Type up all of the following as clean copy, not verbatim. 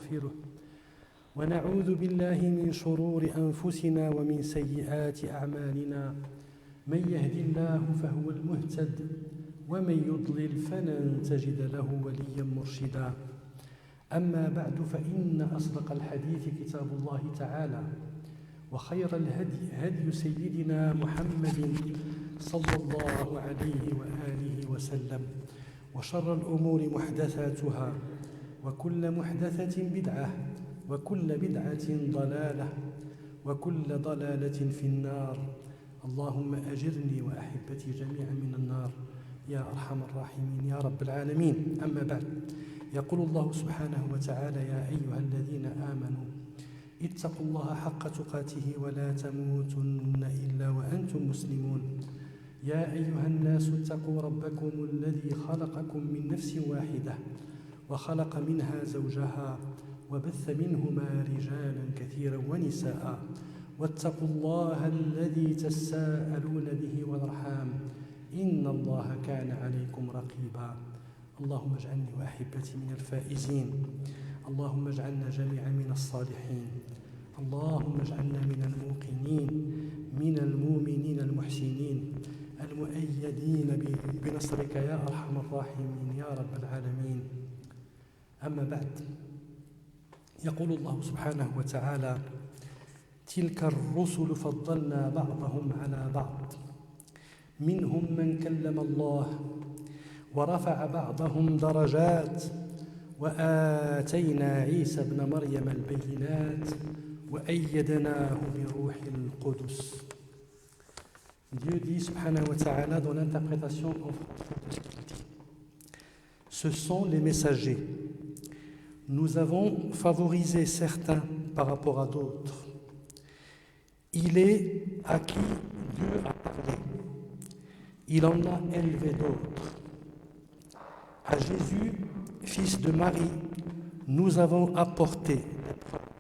ونستغفره ونعوذ بالله من شرور أنفسنا ومن سيئات أعمالنا. من يهد الله فهو المهتد ومن يضلل فلن تجد له وليا مرشدا. أما بعد فإن أصدق الحديث كتاب الله تعالى، وخير الهدي هدي سيدنا محمد صلى الله عليه وآله وسلم، وشر الأمور محدثاتها، وكل محدثة بدعة، وكل بدعة ضلالة، وكل ضلالة في النار. اللهم أجرني وأحبتي جميعا من النار يا أرحم الراحمين يا رب العالمين. أما بعد، يقول الله سبحانه وتعالى: يا أيها الذين آمنوا اتقوا الله حق تقاته ولا تموتن إلا وأنتم مسلمون. يا أيها الناس اتقوا ربكم الذي خلقكم من نفس واحدة وخلق منها زوجها وبث منهما رجالا كثيرا ونساء، واتقوا الله الذي تساءلون به والأرحام إن الله كان عليكم رقيبا. اللهم اجعلني وأحبتي من الفائزين، اللهم اجعلنا جميعا من الصالحين، اللهم اجعلنا من الموقنين، من المؤمنين المحسنين المؤيدين بنصرك يا أرحم الراحمين يا رب العالمين. أما بعد، يقول الله سبحانه وتعالى: تلك الرسل فضلنا بعضهم على بعض، منهم من كلم الله ورفع بعضهم درجات وآتينا عيسى ابن مريم البينات وأيدناه بروح القدس. Dieu dit subhanahu wa ta'ala dans l'interprétation en français de ce qu'il dit: ce sont les messagers. Nous avons favorisé certains par rapport à d'autres. Il est à qui Dieu a parlé. Il en a élevé d'autres. À Jésus, fils de Marie, nous avons apporté des preuves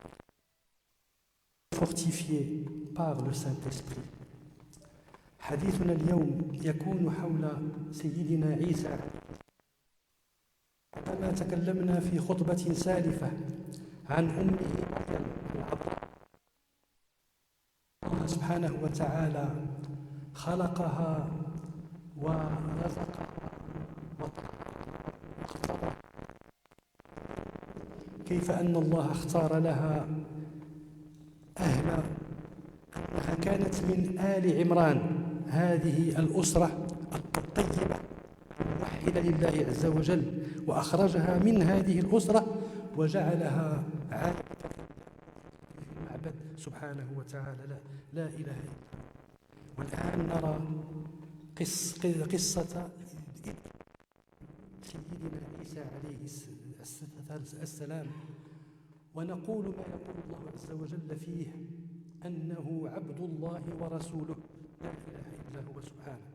fortifiées par le Saint-Esprit. حديثنا اليوم يكون حول سيدنا عيسى، كما تكلمنا في خطبة سالفة عن أمه مريم العذراء. الله سبحانه وتعالى خلقها ورزقها واختارها، كيف أن الله اختار لها أهل، أنها كانت من آل عمران، هذه الأسرة الطيبة الموحدة لله عز وجل، وأخرجها من هذه الأسرة وجعلها عابدة في المعبد سبحانه وتعالى، لا إله إلا الله. والآن نرى قصة سيدنا عيسى عليه السلام، ونقول ما يقول الله عز وجل فيه: أنه عبد الله ورسوله لا إله إلا هو سبحانه.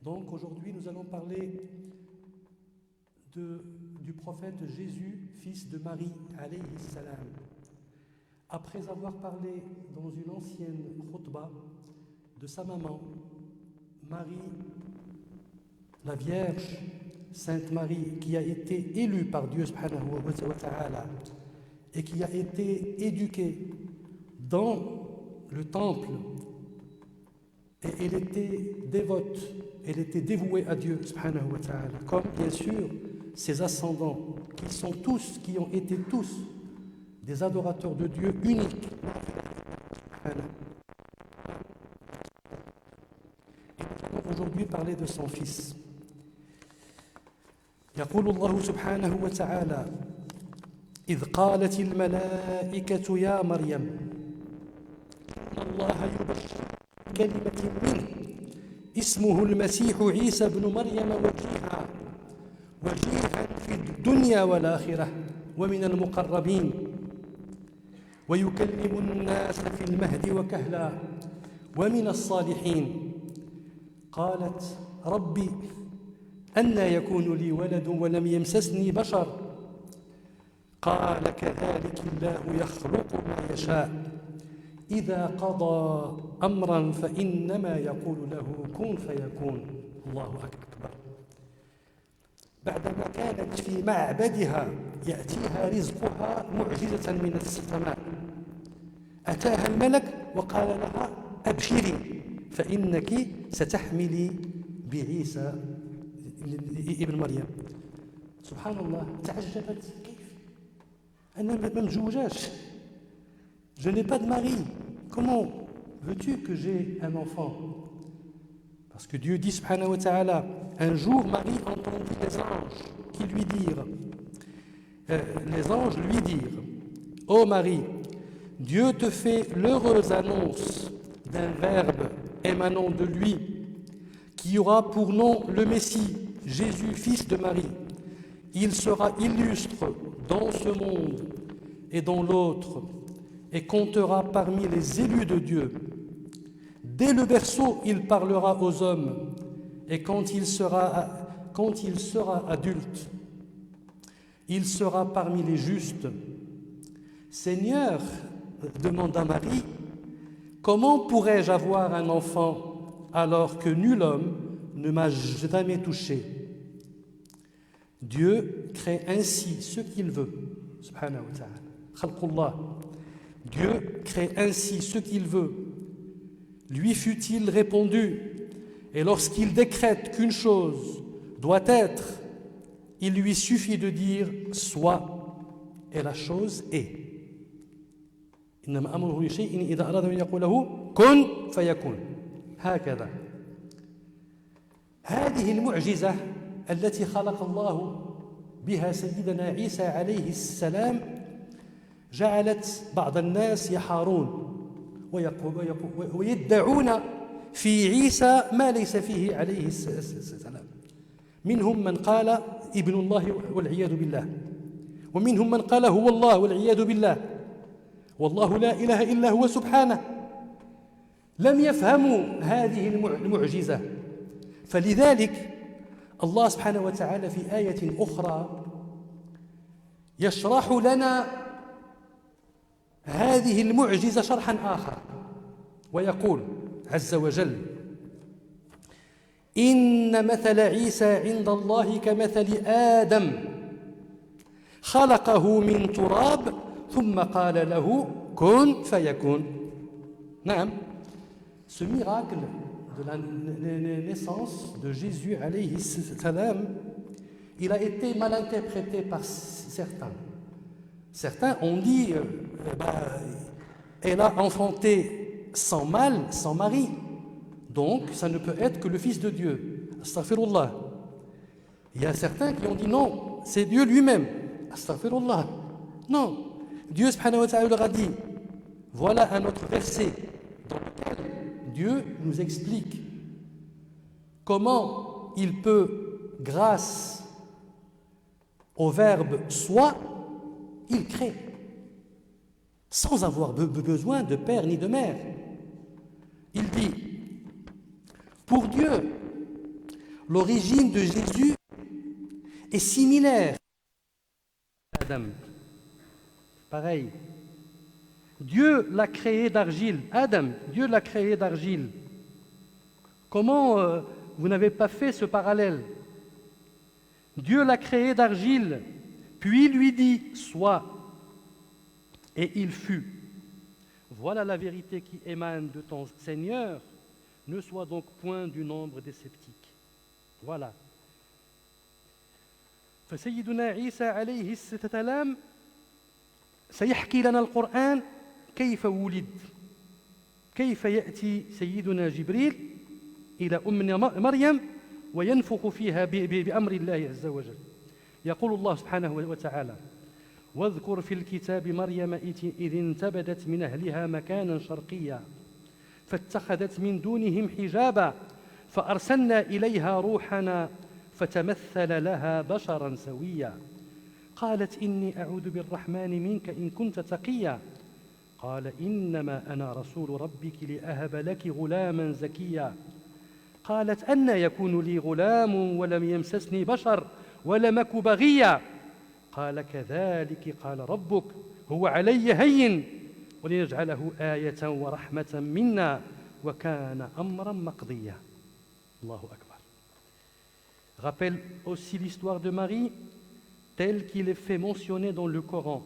Donc aujourd'hui nous allons parler du prophète Jésus, fils de Marie alayhi salam. Après avoir parlé dans une ancienne khutba de sa maman, Marie, la Vierge, Sainte Marie, qui a été élue par Dieu subhanahu wa ta'ala et qui a été éduquée dans le temple, et elle était dévote, elle était dévouée à Dieu subhanahu wa ta'ala, comme bien sûr ses ascendants qui ont été tous des adorateurs de Dieu uniques. Et nous allons aujourd'hui parler de son fils. يقول الله سبحانه وتعالى: إذ قالت الملائكة يا مريم إن الله يبشرك بكلمة منه اسمه المسيح عيسى بن مريم وجيها في الدنيا والآخرة ومن المقربين ويكلم الناس في المهد وكهلا ومن الصالحين. قالت: ربي أنى يكون لي ولد ولم يمسسني بشر، قال: كذلك الله يخلق ما يشاء إذا قضى أمرا فإنما يقول له كن فيكون. الله أكبر. بعدما كانت في معبدها يأتيها رزقها معجزة من السماء، أتاها الملك وقال لها أبشري فإنك ستحملي بعيسى ابن مريم. سبحان الله، تعجبت كيف أنا ما متزوجاش، je n'ai pas de mari, comment veux-tu que j'ai un enfant? Parce que Dieu dit subhanahu wa ta'ala, un jour Marie entendit les anges qui lui dirent, les anges lui dirent, ô Marie, Dieu te fait l'heureuse annonce d'un verbe émanant de lui, qui aura pour nom le Messie, Jésus, fils de Marie. Il sera illustre dans ce monde et dans l'autre, et comptera parmi les élus de Dieu. Dès le berceau, il parlera aux hommes, et quand il sera adulte, il sera parmi les justes. Seigneur, demanda Marie, comment pourrais-je avoir un enfant alors que nul homme ne m'a jamais touché? Dieu crée ainsi ce qu'il veut. Subhanahu wa ta'ala. Khalqullah. Dieu crée ainsi ce qu'il veut. Lui fut-il répondu, et lorsqu'il décrète qu'une chose doit être, il lui suffit de dire soit, et la chose est. إنما أمره لشيء إذا أراد أن يقول له كن فيكون هكذا. هذه المعجزة التي خلق الله بها سيدنا عيسى عليه السلام جعلت بعض الناس يحارون ويدعون في عيسى ما ليس فيه عليه السلام. منهم من قال ابن الله والعياذ بالله، ومنهم من قال هو الله والعياذ بالله، والله لا إله إلا هو سبحانه. لم يفهموا هذه المعجزة، فلذلك الله سبحانه وتعالى في آية أخرى يشرح لنا هذه المعجزة شرحا آخر، ويقول عز وجل إن مثل عيسى عند الله كمثل آدم خلقه من تراب ثم قال له كن فيكون. نعم، ce miracle de la naissance de Jésus alayhi salam, il a été mal interprété par certains. Certains ont dit elle a enfanté sans mâle, sans mari, donc ça ne peut être que le fils de Dieu. Astaghfirullah. Il y a certains qui ont dit non, c'est Dieu lui-même. Astaghfirullah. Non, Dieu subhanahu wa ta'ala leur a dit, voilà un autre verset dans lequel Dieu nous explique comment il peut, grâce au verbe soit, il crée, sans avoir besoin de père ni de mère. Il dit, pour Dieu, l'origine de Jésus est similaire à Adam. Pareil. Dieu l'a créé d'argile. Adam, Dieu l'a créé d'argile. Comment vous n'avez pas fait ce parallèle? Dieu l'a créé d'argile, puis lui dit « sois », et il fut. Voilà la vérité qui émane de ton Seigneur. Ne sois donc point du nombre des sceptiques. Voilà. فسيدنا عيسى عليه السلام سيحكي لنا القرآن كيف ولد، كيف يأتي سيدنا جبريل إلى أم مريم وينفخ فيها بأمر الله عز وجل. يقول الله سبحانه وتعالى واذكر في الكتاب مريم إذ انتبذت من أهلها مكانا شرقيا فاتخذت من دونهم حجابا فأرسلنا إليها روحنا فتمثل لها بشرا سويا قالت إني أعوذ بالرحمن منك إن كنت تقيا قال إنما أنا رسول ربك لأهب لك غلاما زكيا قالت أنى يكون لي غلام ولم يمسسني بشر ولم أك بغيا قال كذلك قال ربك هو علي هين ولنجعله آية ورحمة منا وكان أمرا مقضيا. الله أكبر. rappelle aussi l'histoire de Marie, telle qu'il est fait mentionner dans le Coran.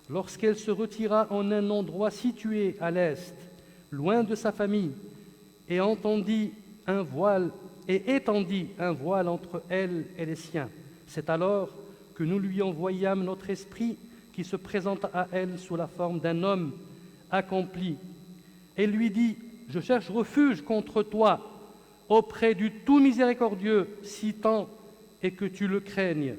Lorsqu'elle se retira en un endroit situé à l'est, loin de sa famille, et étendit un voile entre elle et les siens, c'est alors que nous lui envoyâmes notre esprit qui se présenta à elle sous la forme d'un homme accompli. Elle lui dit, « Je cherche refuge contre toi auprès du tout miséricordieux, si tant est que tu le craignes.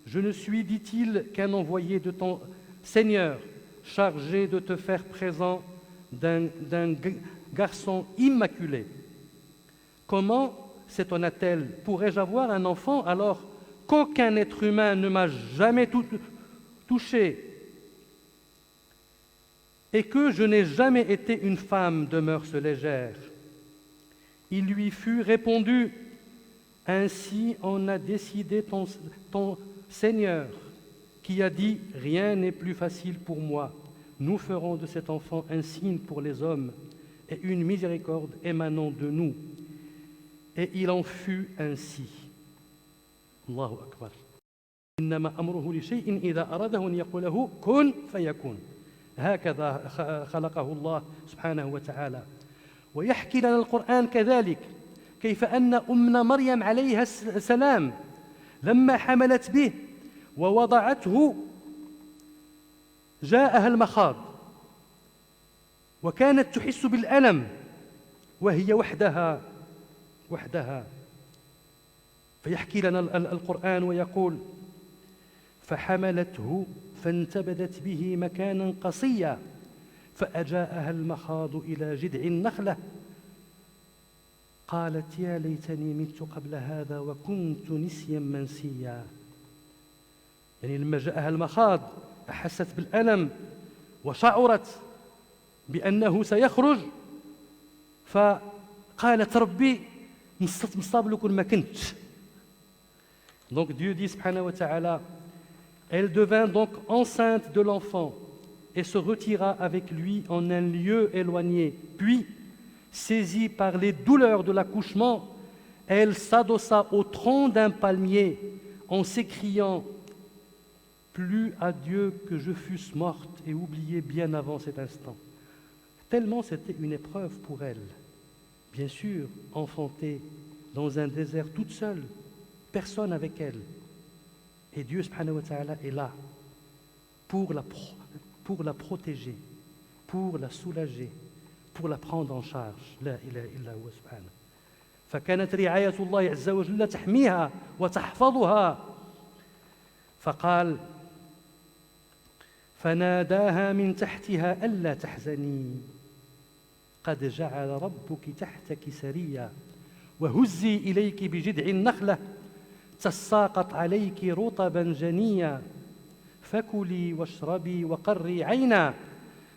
Je ne suis, dit-il, qu'un envoyé de ton Seigneur, chargé de te faire présent d'un garçon immaculé. Comment, s'étonna-t-elle, pourrais-je avoir un enfant alors qu'aucun être humain ne m'a jamais touché et que je n'ai jamais été une femme de mœurs légères. » Il lui fut répondu, « Ainsi en a décidé ton Seigneur, qui a dit, rien n'est plus facile pour moi. Nous ferons de cet enfant un signe pour les hommes et une miséricorde émanant de nous. » Et il en fut ainsi. Allahu Akbar. إنما أمره لشيء إذا أراده أن يقول له كن فيكون. هكذا خلقه الله سبحانه وتعالى. ويحكي لنا القرآن كذلك كيف أن أمنا مريم عليها السلام لما حملت به ووضعته جاءها المخاض وكانت تحس بالألم وهي وحدها فيحكي لنا القرآن ويقول فحملته فانتبذت به مكانا قصيا فأجاءها المخاض إلى جذع النخلة قالت يا ليتني مت قبل هذا وكنت نسيا منسيا. يعني لما جاءها المخاض أحست بالألم وشعرت بأنه سيخرج فقالت ربي مصاب لو كون ما كنتش. Donc Dieu dit subhanahu wa ta'ala, elle devint donc enceinte de l'enfant et se retira avec lui en un lieu éloigné. Puis, saisie par les douleurs de l'accouchement, elle s'adossa au tronc d'un palmier en s'écriant « Plus à Dieu que je fusse morte et oubliée bien avant cet instant. » Tellement c'était une épreuve pour elle. Bien sûr, enfantée dans un désert toute seule, personne avec elle. Et Dieu subhanahu wa ta'ala est là pour la protéger, pour la soulager, pour la prendre en charge. لا إله إلا هو سبحانه. فكانت رعاية الله عز وجل تحميها وتحفظها. فقال فناداها من تحتها ألا تحزني قد جعل ربك تحتك سريا وهزي إليك بجذع النخلة تساقط عليك رطبا جنيا فكلي واشربي وقري عينا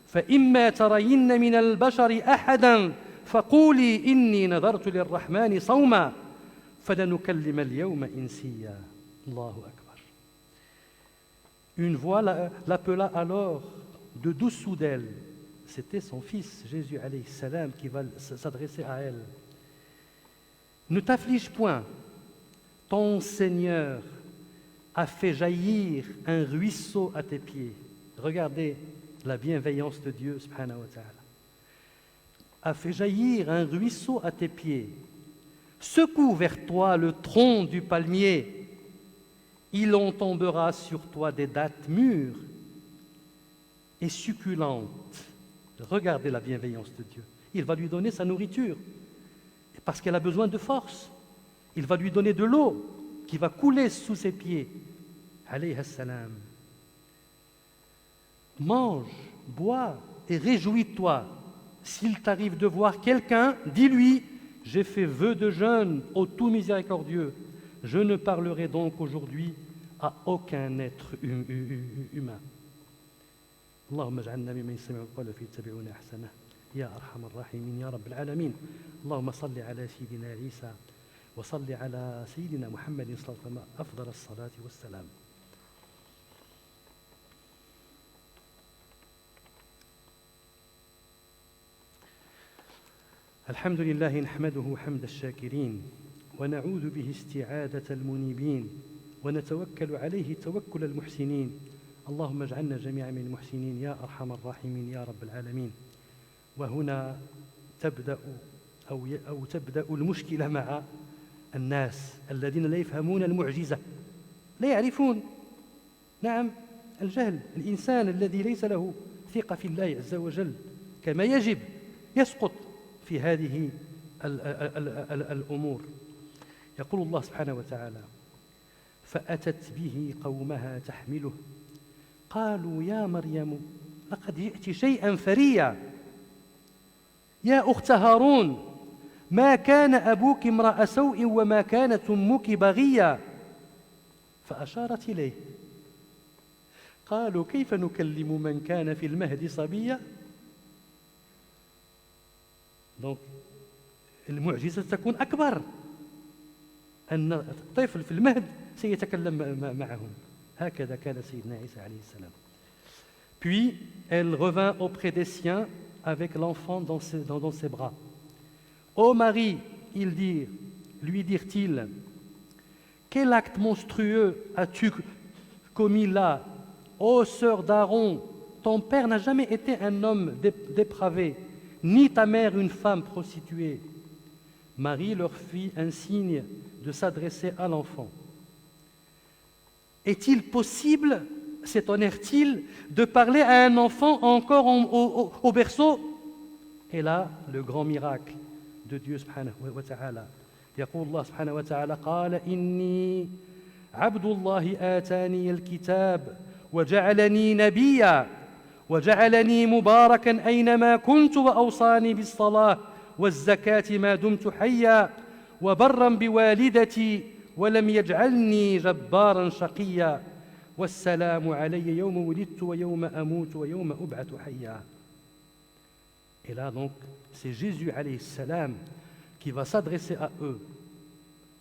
فإما ترين من البشر أحدا فقولي إني نذرت للرحمن صوما فلنكلم اليوم إنسيا. الله أكبر. Une voix l'appela alors de dessous d'elle. C'était son fils, Jésus alayhi salam, qui va s'adresser à elle. Ne t'afflige point, ton Seigneur a fait jaillir un ruisseau à tes pieds. Regardez la bienveillance de Dieu, subhanahu wa ta'ala. A fait jaillir un ruisseau à tes pieds. Secoue vers toi le tronc du palmier. Il en tombera sur toi des dattes mûres et succulentes. Regardez la bienveillance de Dieu. Il va lui donner sa nourriture parce qu'elle a besoin de force. Il va lui donner de l'eau qui va couler sous ses pieds. Alayhi salam. Mange, bois et réjouis-toi. S'il t'arrive de voir quelqu'un, dis-lui, j'ai fait vœu de jeûne au tout miséricordieux. Je ne parlerai donc aujourd'hui à aucun être humain. اللهم اجعلنا ممن يستمعون القول فيتبعون احسنه يا ارحم الراحمين يا رب العالمين. اللهم صل على سيدنا عيسى وصل على سيدنا محمد صلى الله عليه وسلم افضل الصلاه والسلام. الحمد لله نحمده حمد الشاكرين ونعوذ به استعادة المنيبين ونتوكل عليه توكل المحسنين. اللهم اجعلنا جميعا من المحسنين يا أرحم الراحمين يا رب العالمين. وهنا تبدأ المشكلة مع الناس الذين لا يفهمون المعجزة، لا يعرفون. نعم، الجهل، الإنسان الذي ليس له ثقة في الله عز وجل كما يجب يسقط في هذه الأمور. يقول الله سبحانه وتعالى: فأتت به قومها تحمله قالوا يا مريم لقد جئت شيئا فريا يا أخت هارون ما كان أبوك امرأ سوء وما كانت أمك بغيا فأشارت إليه. قالوا كيف نكلم من كان في المهد صبيا. دونك المعجزة تكون أكبر، أن الطفل في المهد سيتكلم معهم. هكذا كان سيدنا عيسى عليه السلام. Puis elle revint auprès des siens avec l'enfant dans ses bras. Ô Marie, lui dirent-ils, quel acte monstrueux as-tu commis là? Ô sœur d'Aaron, ton père n'a jamais été un homme dépravé, ni ta mère une femme prostituée. Marie leur fit un signe de s'adresser à l'enfant. Est-il possible, s'étonnèrent-ils, de parler à un enfant encore au berceau? Et là, le grand miracle de Dieu subhanahu wa ta'ala. يقول الله سبحانه وتعالى: قال إني عبد الله آتاني الكتاب وجعلني نبيا وجعلني مباركا أينما كنت وأوصاني بالصلاة والزكاة ما دمت حيا وبرا بوالدتي ولم يجعلني جبارا شقيا والسلام علي يوم ولدت ويوم أموت ويوم أبعث حيا. Et là donc, c'est Jésus alayhi salam qui va s'adresser à eux,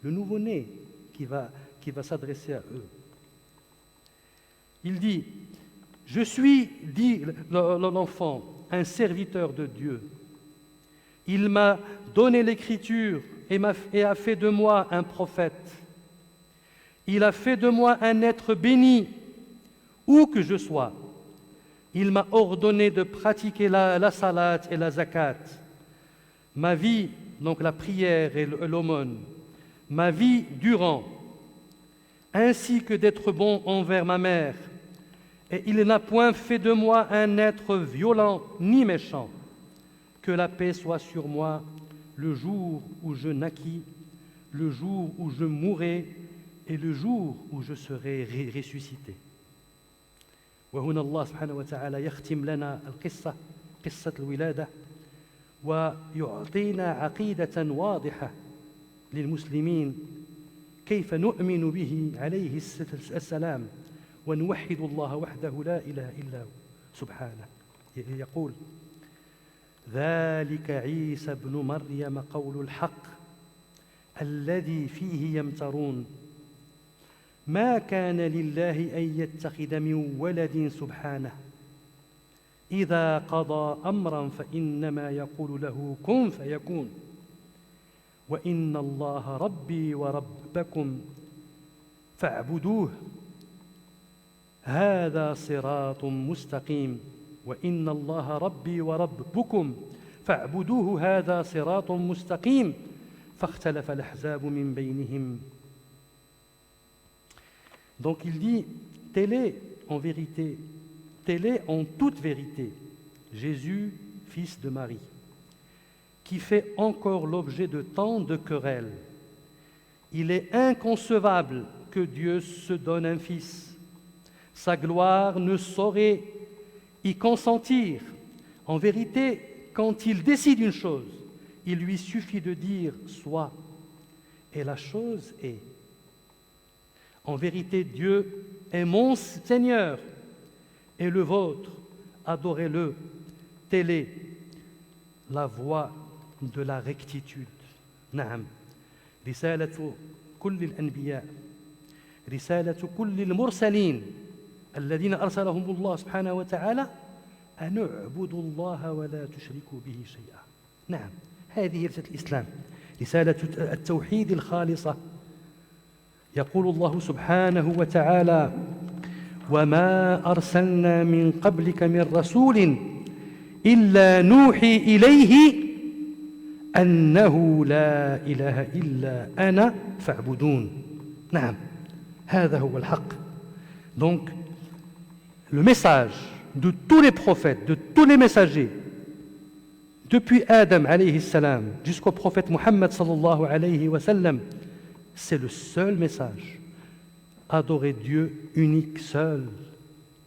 le nouveau-né qui va s'adresser à eux. Il dit: je suis, dit l'enfant, un serviteur de Dieu. Il m'a donné l'écriture et a fait de moi un prophète. Il a fait de moi un être béni, où que je sois. Il m'a ordonné de pratiquer la salat et la zakat. Ma vie, donc la prière et l'aumône, ma vie durant, ainsi que d'être bon envers ma mère. Et il n'a point fait de moi un être violent ni méchant. Que la paix soit sur moi le jour où je naquis, le jour où je mourrai et le jour où je serai ressuscité. وهنا الله سبحانه وتعالى يختم لنا قصة الولادة ويعطينا عقيدة واضحة للمسلمين كيف نؤمن به عليه السلام ونوحد الله وحده لا إله إلا هو سبحانه. يقول: ذلك عيسى ابن مريم قول الحق الذي فيه يمترون ما كان لله أن يتخذ من ولد سبحانه إذا قضى أمرا فإنما يقول له كن فيكون وإن الله ربي وربكم فاعبدوه هذا صراط مستقيم وإن الله ربي وربكم فاعبدوه هذا صراط مستقيم فاختلف الأحزاب من بينهم. Donc il dit, tel est en vérité, tel est en toute vérité Jésus, fils de Marie, qui fait encore l'objet de tant de querelles. Il est inconcevable que Dieu se donne un fils. Sa gloire ne saurait y consentir. En vérité, quand il décide une chose, il lui suffit de dire « soit » et la chose est. En vérité, Dieu est mon Seigneur et le vôtre, adorez-le. Telle est la voie de la rectitude. نعم، رسالة كل الأنبياء، رسالة كل المرسلين الذين أرسلهم الله سبحانه وتعالى أن اعبدوا الله ولا تشركوا به شيئا. نعم، هذه رسالة الإسلام. رسالة التوحيد الخالصة. يقول الله سبحانه وتعالى: وما أرسلنا من قبلك من رسول إلا نوحي إليه أنه لا إله إلا أنا فاعبدون. نعم، هذا هو الحق. Donc, le message de tous les prophètes, de tous les messagers, depuis Adam alayhi salam jusqu'au prophète Muhammad sallallahu alayhi wa sallam, c'est le seul message. Adorez Dieu unique, seul,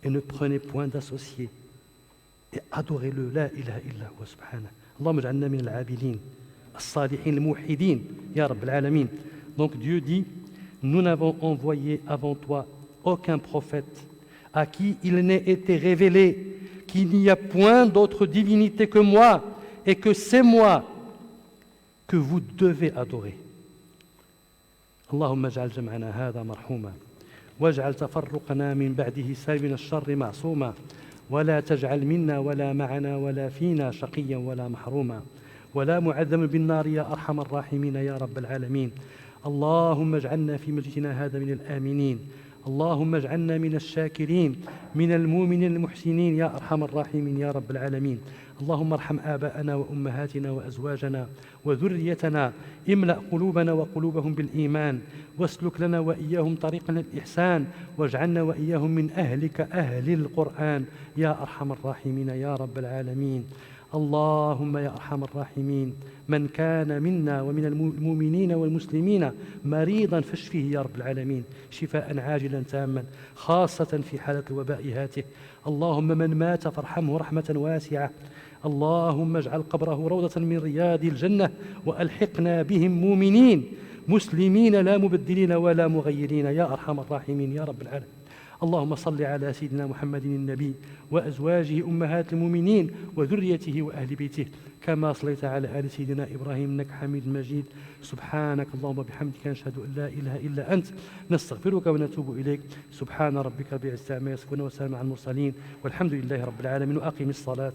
et ne prenez point d'associés. Et adorez-le, la ilaha illa huwa subhanahu. Allahumma ij'alna min al-'abidin, as-salihin, al-muwahhidin, ya Rabb al-alamin. Donc Dieu dit: nous n'avons envoyé avant toi aucun prophète à qui il n'ait été révélé qu'il n'y a point d'autre divinité que moi et que c'est moi que vous devez adorer. اللهم اجعل جمعنا هذا مرحوما واجعل تفرقنا من بعده سالم الشر معصوما ولا تجعل منا ولا معنا ولا فينا شقيا ولا محروما ولا معذبا بالنار يا أرحم الراحمين يا رب العالمين. اللهم اجعلنا في مجلسنا هذا من الآمنين، اللهم اجعلنا من الشاكرين، من المؤمنين المحسنين يا أرحم الراحمين يا رب العالمين. اللهم ارحم آباءنا وأمهاتنا وأزواجنا وذريتنا، املأ قلوبنا وقلوبهم بالإيمان، واسلك لنا وإياهم طريقا الإحسان، واجعلنا وإياهم من أهلك أهل القرآن يا أرحم الراحمين يا رب العالمين. اللهم يا أرحم الراحمين، من كان منا ومن المؤمنين والمسلمين مريضا فاشفه يا رب العالمين شفاء عاجلا تاما، خاصة في حالة الوباء هاته. اللهم من مات فارحمه رحمة واسعة. اللهم اجعل قبره روضة من رياض الجنة، وألحقنا بهم مؤمنين مسلمين لا مبدلين ولا مغيرين يا أرحم الراحمين يا رب العالمين. اللهم صل على سيدنا محمد النبي وأزواجه أمهات المؤمنين وذريته وأهل بيته كما صليت على آل سيدنا إبراهيم إنك حميد مجيد. سبحانك اللهم وبحمدك نشهد أن لا إله إلا أنت نستغفرك ونتوب إليك. سبحان ربك رب العزة عما يصفون وسلام على المرسلين والحمد لله رب العالمين. وأقم الصلاة.